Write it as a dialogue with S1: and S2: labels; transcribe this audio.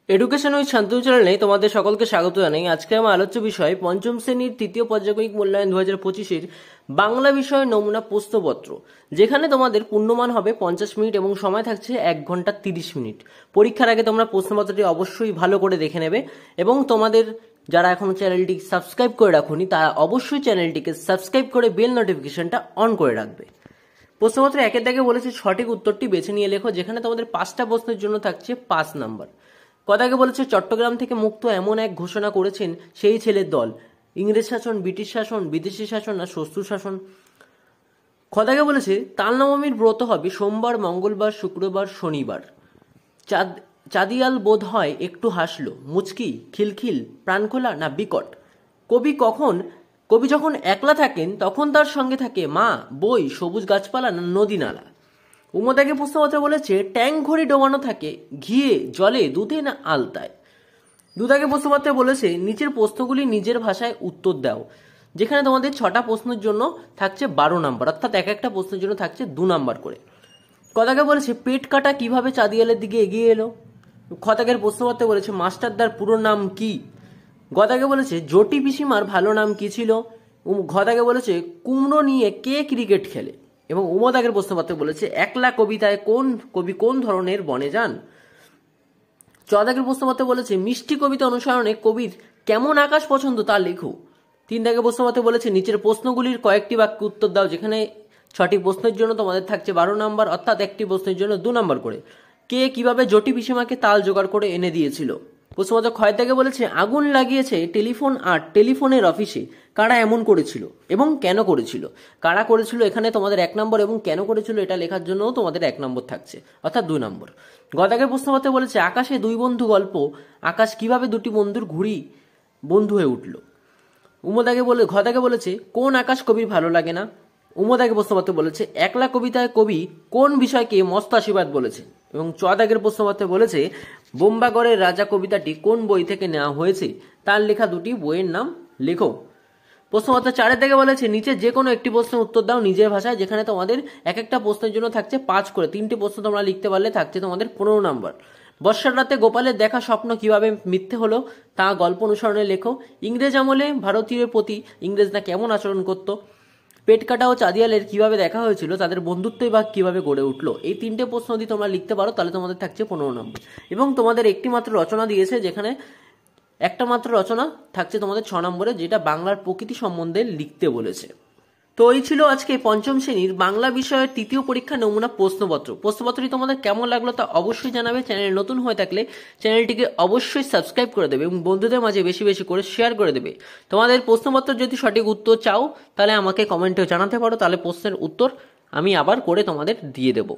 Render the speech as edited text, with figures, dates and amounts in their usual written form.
S1: Education with Shantanu চ্যানেলে তোমাদের সকলকে স্বাগত জানাই। আজকে আমার আলোচ্য বিষয় পঞ্চম শ্রেণীর তৃতীয় পর্যায়ক্রমিক মূল্যায়ন 2025-এর বাংলা বিষয়ের নমুনা প্রশ্নপত্র, যেখানে তোমাদের পূর্ণমান হবে 50 মিনিট এবং সময় থাকছে 1 ঘন্টা 30 মিনিট। পরীক্ষার আগে তোমরা প্রশ্নপত্রটি অবশ্যই ভালো করে দেখে নেবে এবং তোমাদের যারা এখনো চ্যানেলটি সাবস্ক্রাইব করে রাখোনি তারা অবশ্যই চ্যানেলটিকে সাবস্ক্রাইব করে বেল নোটিফিকেশনটা অন করে রাখবে। প্রশ্নপত্র একের দাগে বলেছে সঠিক উত্তরটি বেছে নিয়ে লেখো, যেখানে তোমাদের 5টা প্রশ্নের জন্য থাকছে 5 নাম্বার। কথাকে বলেছে চট্টগ্রাম থেকে মুক্ত এমন এক ঘোষণা করেছেন সেই ছেলের দল, ইংরেজ শাসন, ব্রিটিশ শাসন, বিদেশি শাসন না শত্রু শাসন। কথাকে বলেছে তালনবমীর ব্রত হবে সোমবার, মঙ্গলবার, শুক্রবার, শনিবার। চাঁদিয়াল বোধ হয় একটু হাসলো, মুচকি, খিলখিল, প্রাণখোলা না বিকট। কবি যখন একলা থাকেন তখন তার সঙ্গে থাকে মা, বই, সবুজ গাছপালা না নদী নালা। উমদাকে প্রশ্নপত্র বলেছে ট্যাঙ্ক ঘড়ি ডোবানো থাকে ঘিয়ে, জলে, দুধে না আলতায়। দুদাকে প্রশ্নপত্রে বলেছে নিচের প্রশ্নগুলি নিজের ভাষায় উত্তর দাও, যেখানে তোমাদের 6টা প্রশ্নের জন্য থাকছে 12 নাম্বার, অর্থাৎ এক একটা প্রশ্নের জন্য থাকছে 2 নাম্বার করে। কথাকে বলেছে পেট কাটা কিভাবে চাঁদিয়ালের দিকে এগিয়ে এলো। খতাকের প্রশ্নপত্রে বলেছে মাস্টারদার পুরো নাম কি। গদাকে বলেছে জটি পিসিমার ভালো নাম কি ছিল। ঘদাকে বলেছে কুমড়ো নিয়ে কে ক্রিকেট খেলে। এবং উমদাগের প্রশ্নপত্রে বলেছে একলা কবিতায় কোন কবি কোন ধরনের বনে যান। চদাগের প্রশ্নপত্রে বলেছে মিষ্টি কবিতা অনুসরণে কবির কেমন আকাশ পছন্দ তা লেখো। 3 দাগের প্রশ্নপত্রে বলেছে নিচের প্রশ্নগুলির কয়েকটি বাক্যে উত্তর দাও, যেখানে 6টি প্রশ্নের জন্য তোমাদের থাকছে 12 নাম্বার, অর্থাৎ একটি প্রশ্নের জন্য 2 নাম্বার করে। কে কিভাবে জটি পিসিমাকে তাল জোগাড় করে এনে দিয়েছিল। প্রশ্নপত্র ক্ষয় দাগে বলেছে আগুন লাগিয়েছে টেলিফোন আর টেলিফোনের অফিসে, কারা এমন করেছিল এবং কেন করেছিল। কারা করেছিল এখানে তোমাদের 1 নম্বর এবং কেন করেছিল এটা লেখার জন্য তোমাদের 1 নম্বর থাকছে, অর্থাৎ 2 নম্বর। গদাগের প্রশ্নপত্রে বলেছে আকাশে 2 বন্ধু গল্প, আকাশ কিভাবে 2টি বন্ধুর ঘুড়ি বন্ধু হয়ে উঠল। ঘদাকে বলেছে কোন আকাশ কবির ভালো লাগে না। উমদাকে প্রশ্নপত্রে বলেছে একলা কবিতায় কবি কোন বিষয়কে মস্ত আশীর্বাদ বলেছে। এবং চদাগের প্রশ্নপত্রে বলেছে বোম্বাগড়ের রাজা কবিতাটি কোন বই থেকে নেওয়া হয়েছে, তার লেখা 2টি বইয়ের নাম লেখো। প্রশ্নপত্র 4 থেকে বলেছে নিচে যে কোনো একটি প্রশ্নের উত্তর দাও নিজের ভাষায়, যেখানে তোমাদের এক একটা প্রশ্নের জন্য থাকছে 5 করে। 3টি প্রশ্ন তোমরা লিখতে পারলে থাকছে তোমাদের 15 নাম্বার। বর্ষার রাতে গোপালের দেখা স্বপ্ন কিভাবে মিথ্যে হলো তা গল্প অনুসরণে লেখো। ইংরেজ আমলে ভারতীয়ের প্রতি ইংরেজরা কেমন আচরণ করত। পেট কাটা ও চাঁদিয়ালের কিভাবে দেখা হয়েছিল, তাদের বন্ধুত্বই বা কিভাবে গড়ে উঠলো। এই 3টে প্রশ্ন যদি তোমরা লিখতে পারো তাহলে তোমাদের থাকছে 15 নম্বর। এবং তোমাদের একটি মাত্র রচনা দিয়েছে, যেখানে একটা মাত্র রচনা থাকছে তোমাদের 6 নম্বরে, যেটা বাংলার প্রকৃতি সম্বন্ধে লিখতে বলেছে। তো এই ছিল আজকে পঞ্চম শ্রেণীর বাংলা বিষয়ের তৃতীয় পরীক্ষা নমুনা প্রশ্নপত্রটি তোমাদের কেমন লাগলো তা অবশ্যই জানাবে। চ্যানেল নতুন হয়ে থাকলে চ্যানেলটিকে অবশ্যই সাবস্ক্রাইব করে দেবে এবং বন্ধুদের মাঝে বেশি বেশি করে শেয়ার করে দেবে। তোমাদের প্রশ্নপত্র যদি সঠিক উত্তর চাও তাহলে আমাকে কমেন্টে জানাতে পারো, তাহলে প্রশ্নের উত্তর আমি আবার করে তোমাদের দিয়ে দেবো।